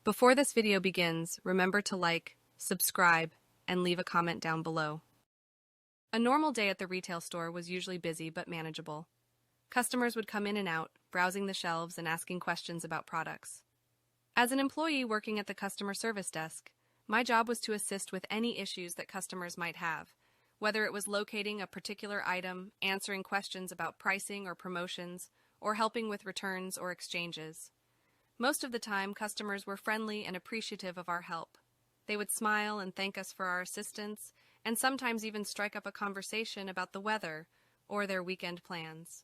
Before this video begins, remember to like, subscribe, and leave a comment down below. A normal day at the retail store was usually busy but manageable. Customers would come in and out, browsing the shelves and asking questions about products. As an employee working at the customer service desk, my job was to assist with any issues that customers might have, whether it was locating a particular item, answering questions about pricing or promotions, or helping with returns or exchanges. Most of the time, customers were friendly and appreciative of our help. They would smile and thank us for our assistance, and sometimes even strike up a conversation about the weather or their weekend plans.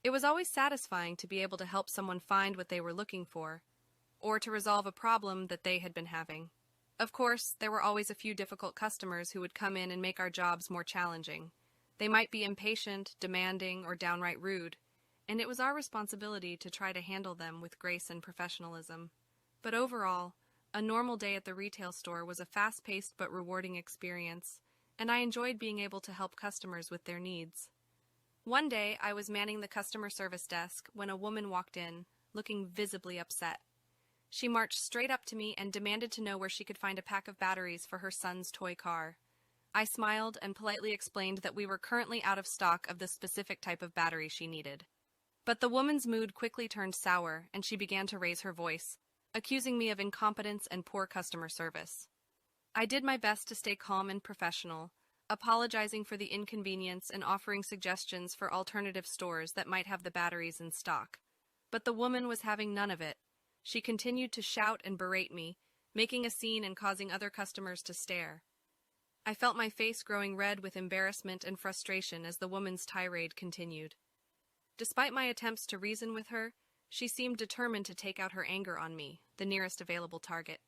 It was always satisfying to be able to help someone find what they were looking for, or to resolve a problem that they had been having. Of course, there were always a few difficult customers who would come in and make our jobs more challenging. They might be impatient, demanding, or downright rude, and it was our responsibility to try to handle them with grace and professionalism. But overall, a normal day at the retail store was a fast-paced but rewarding experience, and I enjoyed being able to help customers with their needs. One day, I was manning the customer service desk when a woman walked in, looking visibly upset. She marched straight up to me and demanded to know where she could find a pack of batteries for her son's toy car. I smiled and politely explained that we were currently out of stock of the specific type of battery she needed. But the woman's mood quickly turned sour, and she began to raise her voice, accusing me of incompetence and poor customer service. I did my best to stay calm and professional, apologizing for the inconvenience and offering suggestions for alternative stores that might have the batteries in stock. But the woman was having none of it. She continued to shout and berate me, making a scene and causing other customers to stare. I felt my face growing red with embarrassment and frustration as the woman's tirade continued. Despite my attempts to reason with her, she seemed determined to take out her anger on me, the nearest available target.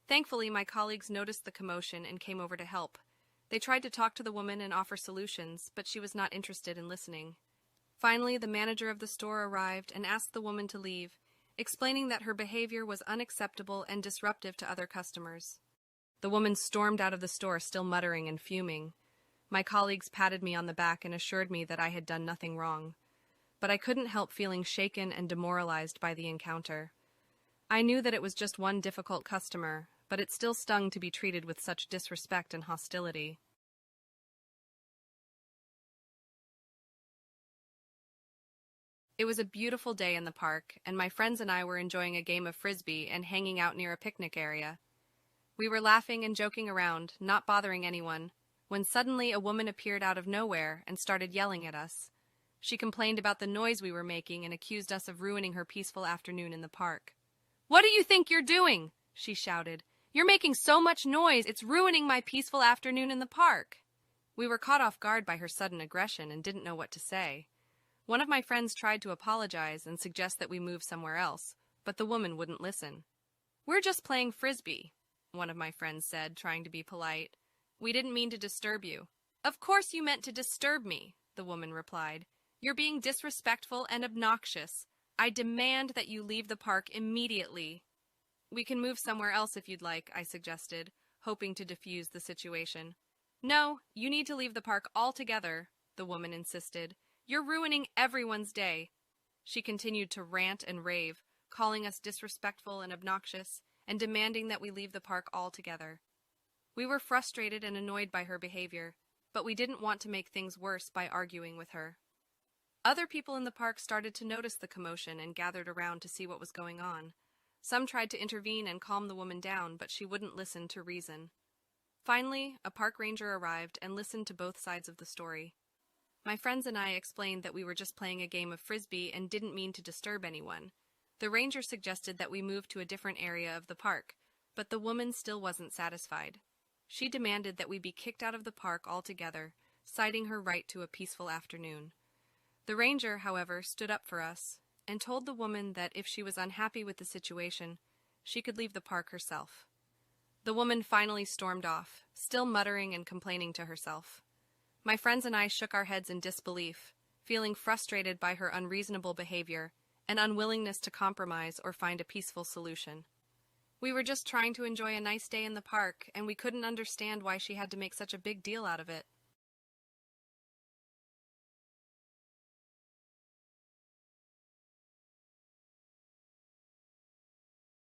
Thankfully, my colleagues noticed the commotion and came over to help. They tried to talk to the woman and offer solutions, but she was not interested in listening. Finally, the manager of the store arrived and asked the woman to leave, explaining that her behavior was unacceptable and disruptive to other customers. The woman stormed out of the store, still muttering and fuming. My colleagues patted me on the back and assured me that I had done nothing wrong. But I couldn't help feeling shaken and demoralized by the encounter. I knew that it was just one difficult customer, but it still stung to be treated with such disrespect and hostility. It was a beautiful day in the park, and my friends and I were enjoying a game of frisbee and hanging out near a picnic area. We were laughing and joking around, not bothering anyone, when suddenly a woman appeared out of nowhere and started yelling at us. She complained about the noise we were making and accused us of ruining her peaceful afternoon in the park. "What do you think you're doing?" she shouted. "You're making so much noise, it's ruining my peaceful afternoon in the park." We were caught off guard by her sudden aggression and didn't know what to say. One of my friends tried to apologize and suggest that we move somewhere else, but the woman wouldn't listen. "We're just playing frisbee," one of my friends said, trying to be polite. "We didn't mean to disturb you." "Of course you meant to disturb me," the woman replied. "You're being disrespectful and obnoxious. I demand that you leave the park immediately." "We can move somewhere else if you'd like," I suggested, hoping to defuse the situation. "No, you need to leave the park altogether," the woman insisted. "You're ruining everyone's day." She continued to rant and rave, calling us disrespectful and obnoxious, and demanding that we leave the park altogether. We were frustrated and annoyed by her behavior, but we didn't want to make things worse by arguing with her. Other people in the park started to notice the commotion and gathered around to see what was going on. Some tried to intervene and calm the woman down, but she wouldn't listen to reason. Finally, a park ranger arrived and listened to both sides of the story. My friends and I explained that we were just playing a game of frisbee and didn't mean to disturb anyone. The ranger suggested that we move to a different area of the park, but the woman still wasn't satisfied. She demanded that we be kicked out of the park altogether, citing her right to a peaceful afternoon. The ranger, however, stood up for us and told the woman that if she was unhappy with the situation, she could leave the park herself. The woman finally stormed off, still muttering and complaining to herself. My friends and I shook our heads in disbelief, feeling frustrated by her unreasonable behavior and unwillingness to compromise or find a peaceful solution. We were just trying to enjoy a nice day in the park, and we couldn't understand why she had to make such a big deal out of it.